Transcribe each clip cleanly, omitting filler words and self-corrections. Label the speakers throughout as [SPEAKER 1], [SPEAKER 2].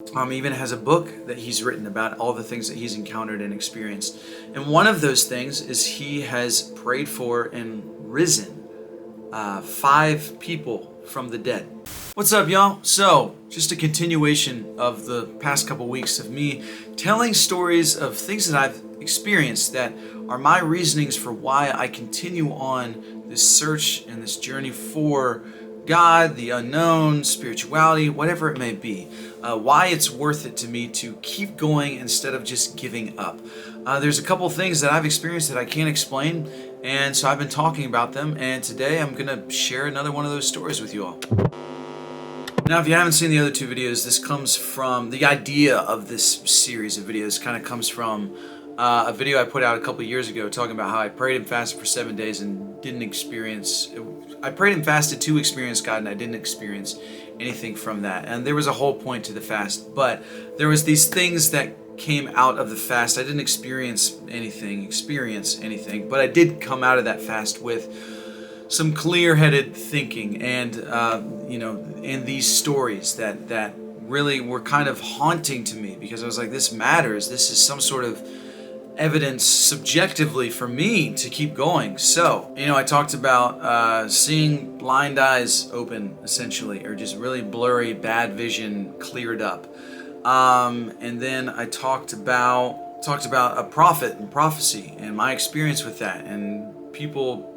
[SPEAKER 1] He even has a book that he's written about all the things that he's encountered and experienced. And one of those things is he has prayed for and risen 5 people from the dead. What's up, y'all? So, just a continuation of the past couple weeks of me telling stories of things that I've experienced that are my reasonings for why I continue on this search and this journey for God, the unknown, spirituality, whatever it may be. Why it's worth it to me to keep going instead of just giving up. There's a couple things that I've experienced that I can't explain, and so I've been talking about them, and today I'm going to share another one of those stories with you all. Now, if you haven't seen the other 2 videos, this comes from, the idea of this series of videos kind of comes from a video I put out a couple years ago talking about how I prayed and fasted for 7 days and didn't experience, I prayed and fasted to experience God, and I didn't experience anything from that. And there was a whole point to the fast, but there was these things that came out of the fast. I didn't experience anything, but I did come out of that fast with some clear-headed thinking and and these stories that really were kind of haunting to me, because I was like, this matters. This is some sort of evidence subjectively for me to keep going. So, I talked about seeing blind eyes open, essentially, or just really blurry, bad vision cleared up. And then I talked about a prophet and prophecy and my experience with that, and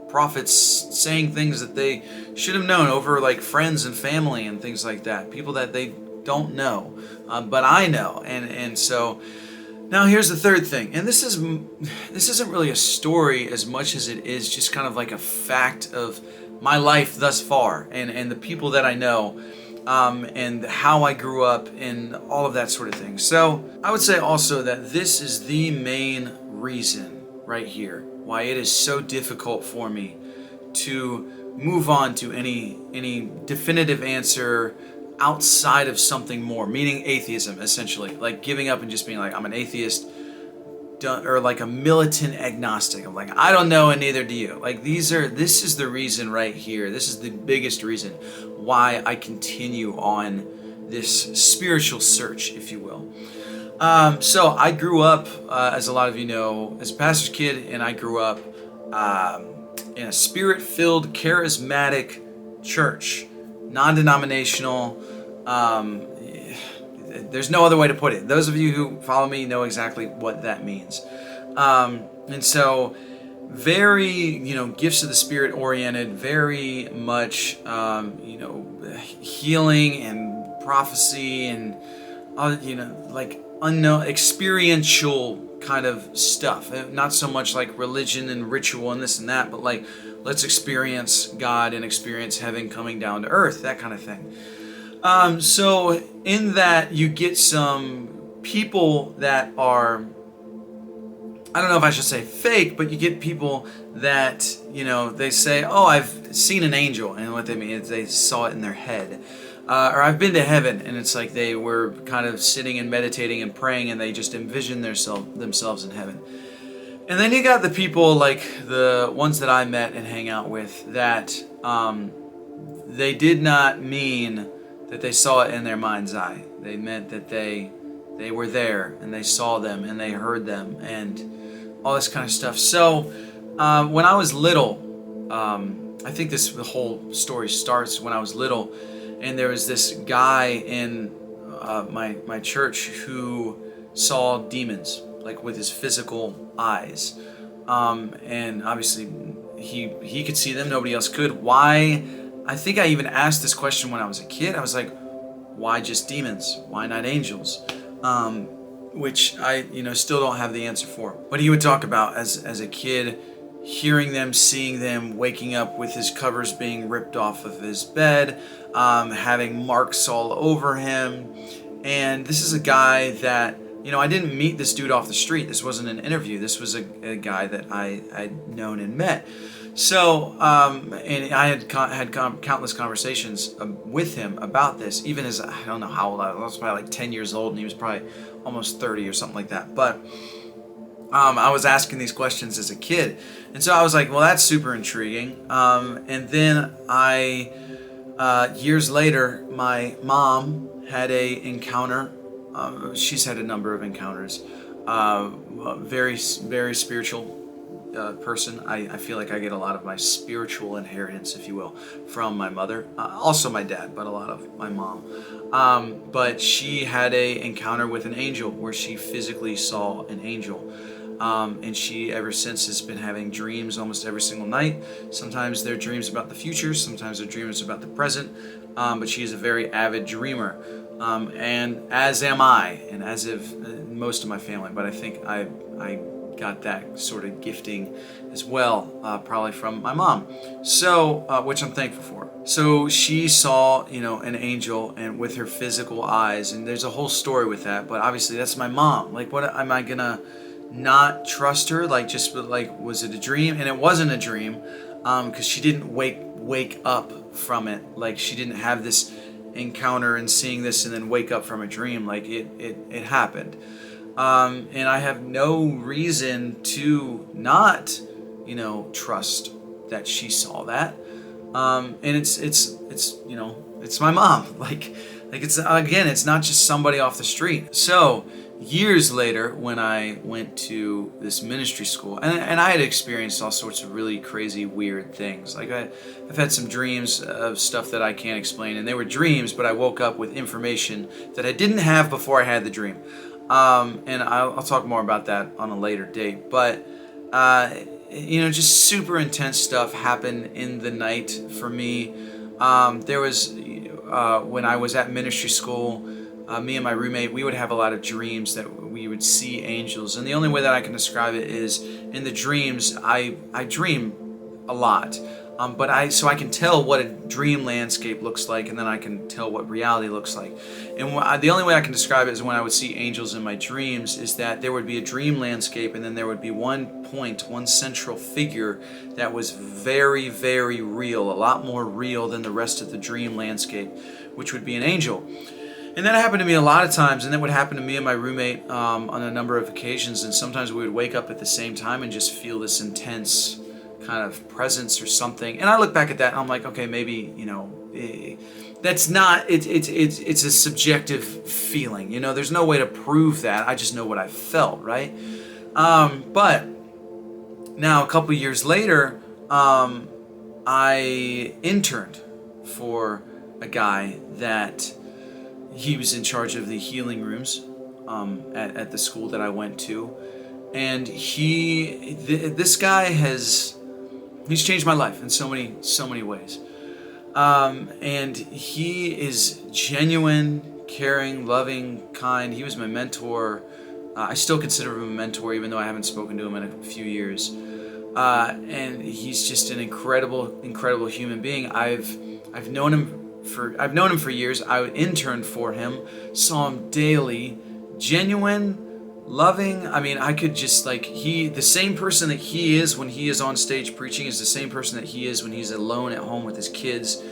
[SPEAKER 1] prophets saying things that they should have known over like friends and family and things like that, people that they don't know, but I know. And so now here's the third thing, and this isn't really a story as much as it is just kind of like a fact of my life thus far, and the people that I know, and how I grew up and all of that sort of thing. So I would say also that this is the main reason right here why it is so difficult for me to move on to any definitive answer outside of something more, meaning atheism, essentially, like giving up and just being like, I'm an atheist, or like a militant agnostic. I'm like, I don't know and neither do you. Like this is the reason right here. This is the biggest reason why I continue on this spiritual search, if you will. So I grew up, as a lot of you know, as a pastor's kid, and I grew up in a spirit-filled, charismatic church, non-denominational. There's no other way to put it. Those of you who follow me know exactly what that means. And so very, gifts of the Spirit oriented, very much, healing and prophecy and, like unknown, experiential kind of stuff. Not so much like religion and ritual and this and that, but like, let's experience God and experience heaven coming down to earth, that kind of thing. So in that, you get some people that are, I don't know if I should say fake, but you get people that, they say, oh, I've seen an angel, and what they mean is they saw it in their head. Or I've been to heaven, and it's like they were kind of sitting and meditating and praying, and they just envisioned themselves in heaven. And then you got the people like the ones that I met and hang out with that they did not mean that they saw it in their mind's eye. They meant that they were there and they saw them and they heard them and all this kind of stuff. So when I was little, I think the whole story starts when I was little, and there was this guy in my church who saw demons, like with his physical eyes, and obviously he could see them, nobody else could. Why? I think I even asked this question when I was a kid. I was like, why just demons? Why not angels? Which I still don't have the answer for. But he would talk about as a kid, hearing them, seeing them, waking up with his covers being ripped off of his bed, having marks all over him. And this is a guy that, I didn't meet this dude off the street. This wasn't an interview. This was a guy that I'd known and met. So, and I had countless conversations with him about this, even as, I don't know how old I was probably like 10 years old, and he was probably almost 30 or something like that. But I was asking these questions as a kid. And so I was like, well, that's super intriguing. And then years later, my mom had a encounter she's had a number of encounters. Very, very spiritual person. I feel like I get a lot of my spiritual inheritance, if you will, from my mother. Also my dad, but a lot of my mom. But she had a encounter with an angel where she physically saw an angel. And she ever since has been having dreams almost every single night. Sometimes they're dreams about the future, sometimes they're dreams about the present. But she is a very avid dreamer. And as am I, and as of most of my family. But I think I got that sort of gifting as well, probably from my mom. So, which I'm thankful for. So she saw, an angel, and with her physical eyes, and there's a whole story with that. But obviously, that's my mom. Like, what am I gonna not trust her? Like, just like, was it a dream? And it wasn't a dream, because she didn't wake up from it. Like, she didn't have this encounter and seeing this and then wake up from a dream. Like, it happened. And I have no reason to not, trust that she saw that. And it's my mom. Like it's not just somebody off the street. So years later, when I went to this ministry school, and I had experienced all sorts of really crazy, weird things. Like I've had some dreams of stuff that I can't explain, and they were dreams, but I woke up with information that I didn't have before I had the dream. And I'll talk more about that on a later date. But, just super intense stuff happened in the night for me. There was, when I was at ministry school, me and my roommate, we would have a lot of dreams that we would see angels. And the only way that I can describe it is in the dreams, I dream a lot. So I can tell what a dream landscape looks like, and then I can tell what reality looks like. And the only way I can describe it is when I would see angels in my dreams is that there would be a dream landscape, and then there would be one central figure that was very, very real, a lot more real than the rest of the dream landscape, which would be an angel. And that happened to me a lot of times, and that would happen to me and my roommate on a number of occasions. And sometimes we would wake up at the same time and just feel this intense kind of presence or something. And I look back at that and I'm like, okay, maybe, that's not, it's a subjective feeling. There's no way to prove that. I just know what I felt, right? But now a couple years later, I interned for a guy that he was in charge of the healing rooms at the school that I went to. And this guy he's changed my life in so many ways. And he is genuine, caring, loving, kind. He was my mentor. I still consider him a mentor, even though I haven't spoken to him in a few years. And he's just an incredible human being. I've known him for years. I interned for him, saw him daily, genuine, loving. I mean, I could just the same person that he is when he is on stage preaching is the same person that he is when he's alone at home with his kids.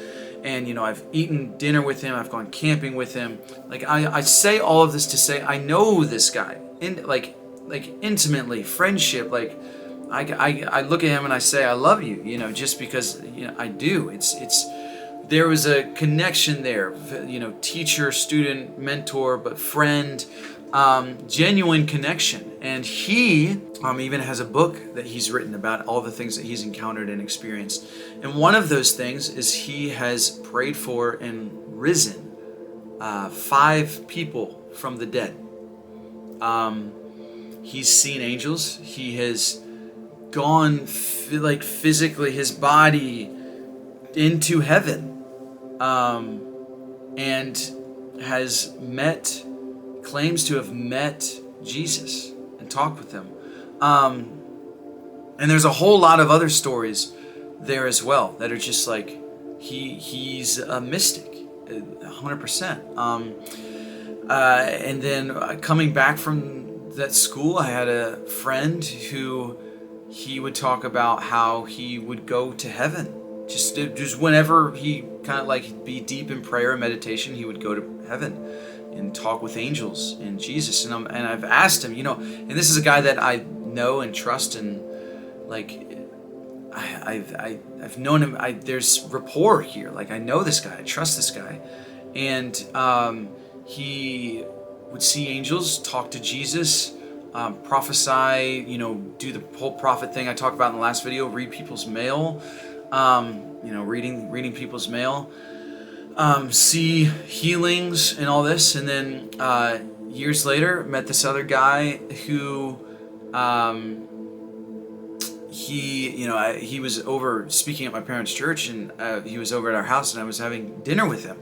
[SPEAKER 1] And I've eaten dinner with him, I've gone camping with him. I say all of this to say I know this guy intimately, friendship. I look at him and I say I love you, just because I do. There was a connection there, teacher, student, mentor, but friend. Genuine connection. And he even has a book that he's written about all the things that he's encountered and experienced. And one of those things is he has prayed for and risen 5 people from the dead. He's seen angels. He has gone physically, his body into heaven, and has claims to have met Jesus and talked with him. And there's a whole lot of other stories there as well that are just he's a mystic, 100%. And then coming back from that school, I had a friend who he would talk about how he would go to heaven. Just whenever he kind of be deep in prayer and meditation, he would go to heaven and talk with angels and Jesus. And I've asked him, and this is a guy that I know and trust, and I've known him. There's rapport here. I know this guy. I trust this guy, and he would see angels, talk to Jesus, prophesy, do the whole prophet thing I talked about in the last video, read people's mail, reading people's mail, see healings and all this. And then years later, met this other guy who he was over speaking at my parents' church, and he was over at our house, and I was having dinner with him,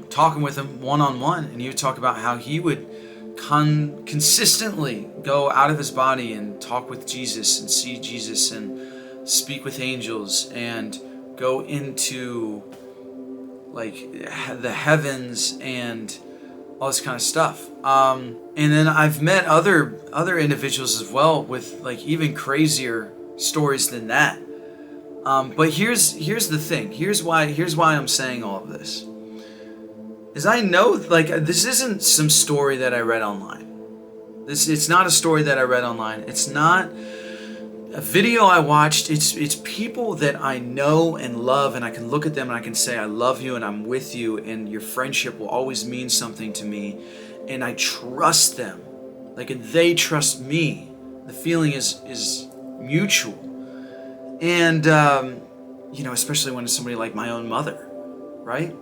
[SPEAKER 1] talking with him one-on-one, and he would talk about how he would consistently go out of his body and talk with Jesus and see Jesus and speak with angels and go into like the heavens and all this kind of stuff. And then I've met other individuals as well with like even crazier stories than that. But here's the thing. Here's why I'm saying all of this. Is I know like this isn't some story that I read online. It's not a story that I read online. It's not a video I watched. It's people that I know and love, and I can look at them and I can say I love you and I'm with you, and your friendship will always mean something to me, and I trust them, like, and they trust me. The feeling is mutual, and especially when it's somebody like my own mother, right?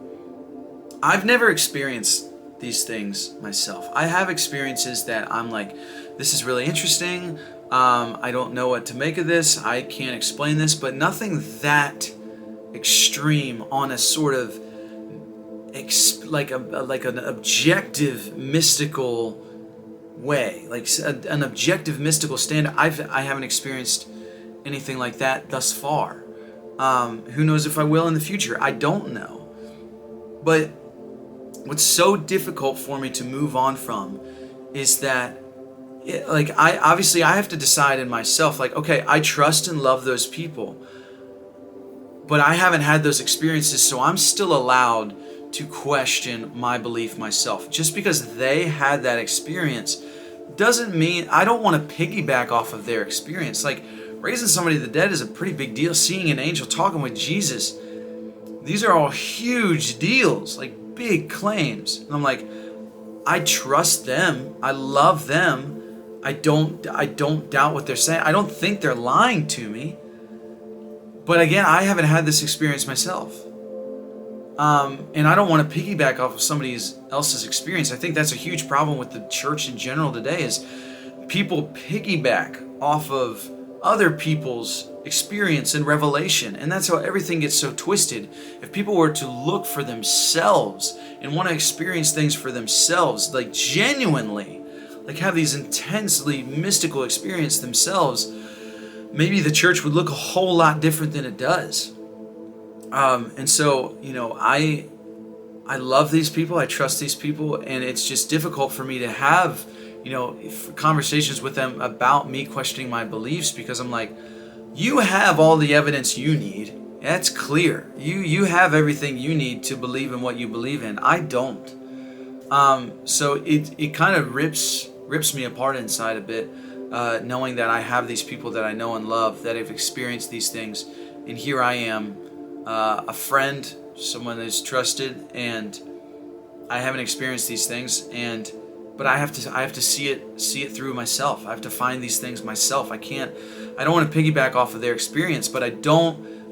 [SPEAKER 1] I've never experienced these things myself. I have experiences that I'm like, this is really interesting. I don't know what to make of this. I can't explain this, but nothing that extreme on a sort of like an objective mystical way, like an objective mystical standard. I haven't experienced anything like that thus far. Who knows if I will in the future? I don't know. But what's so difficult for me to move on from is that I have to decide in myself, like, okay, I trust and love those people, but I haven't had those experiences, so I'm still allowed to question my belief myself. Just because they had that experience doesn't mean I don't want to piggyback off of their experience. Like, raising somebody to the dead is a pretty big deal. Seeing an angel, talking with Jesus, these are all huge deals, like big claims. And I'm like, I trust them. I love them. I don't doubt what they're saying. I don't think they're lying to me. But again, I haven't had this experience myself. And I don't want to piggyback off of somebody else's experience. I think that's a huge problem with the church in general today, is people piggyback off of other people's experience and revelation. And that's how everything gets so twisted. If people were to look for themselves and want to experience things for themselves, like genuinely, like have these intensely mystical experiences themselves, maybe the church would look a whole lot different than it does. And so, I love these people, I trust these people, and it's just difficult for me to have, conversations with them about me questioning my beliefs, because I'm like, you have all the evidence you need. That's clear. You have everything you need to believe in what you believe in. I don't. So it kind of rips me apart inside a bit, knowing that I have these people that I know and love that have experienced these things, and here I am, a friend, someone that's trusted, and I haven't experienced these things, but I have to see it through myself. I have to find these things myself. I don't want to piggyback off of their experience, but I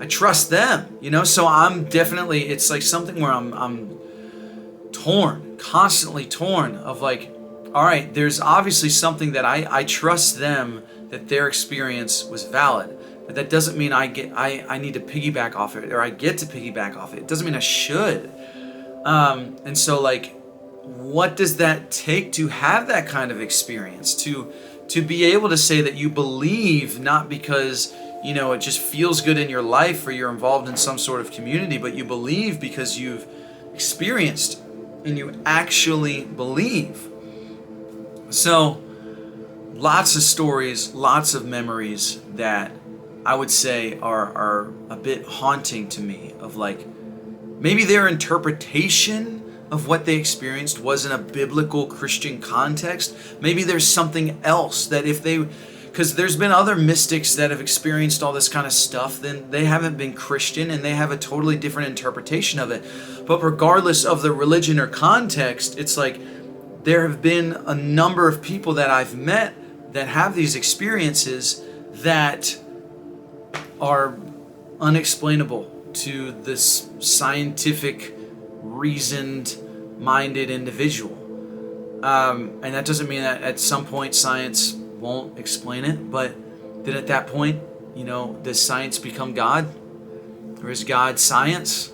[SPEAKER 1] trust them, so I'm definitely, it's like something where I'm torn, constantly torn of like, all right, there's obviously something that I trust them, that their experience was valid. But that doesn't mean I need to piggyback off it, or I get to piggyback off it. It doesn't mean I should. And so, like, what does that take to have that kind of experience? To be able to say that you believe, not because, it just feels good in your life or you're involved in some sort of community, but you believe because you've experienced and you actually believe. So, lots of stories, lots of memories that I would say are a bit haunting to me, of like, maybe their interpretation of what they experienced was in a biblical Christian context. Maybe there's something else that because there's been other mystics that have experienced all this kind of stuff, then they haven't been Christian and they have a totally different interpretation of it. But regardless of the religion or context, it's like there have been a number of people that I've met that have these experiences that are unexplainable to this scientific, reasoned-minded individual. And that doesn't mean that at some point science won't explain it, but then at that point, does science become God? Or is God science?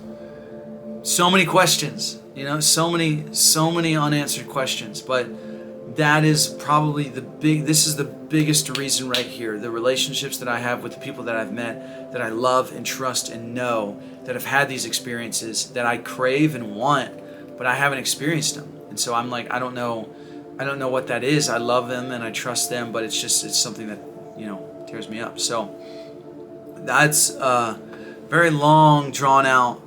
[SPEAKER 1] So many questions, so many unanswered questions, but that is probably this is the biggest reason right here. The relationships that I have with the people that I've met, that I love and trust and know, that have had these experiences that I crave and want, but I haven't experienced them. And so I'm like, I don't know what that is. I love them and I trust them, but it's something that, tears me up. So that's a very long, drawn out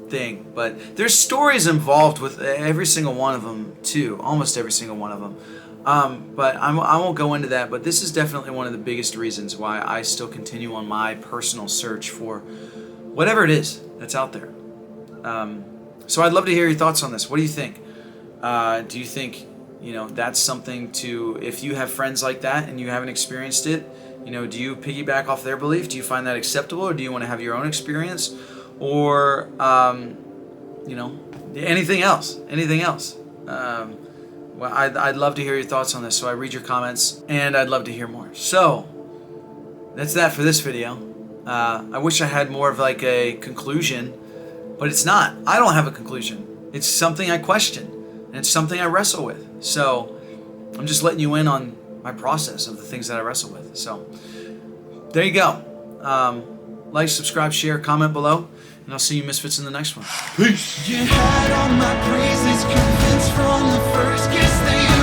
[SPEAKER 1] thing, but there's stories involved with every single one of them too, almost every single one of them. But I won't go into that, but this is definitely one of the biggest reasons why I still continue on my personal search for whatever it is that's out there. So I'd love to hear your thoughts on this. What do you think? Do you think, that's something to, if you have friends like that and you haven't experienced it, do you piggyback off their belief? Do you find that acceptable, or do you want to have your own experience? Or, anything else? Well, I'd love to hear your thoughts on this, so I read your comments, and I'd love to hear more. So, that's that for this video. I wish I had more of like a conclusion, but it's not. I don't have a conclusion. It's something I question, and it's something I wrestle with. So, I'm just letting you in on my process of the things that I wrestle with. So, there you go. Like, subscribe, share, comment below, and I'll see you misfits in the next one. Peace.
[SPEAKER 2] You had all my praises, convinced from the first kiss they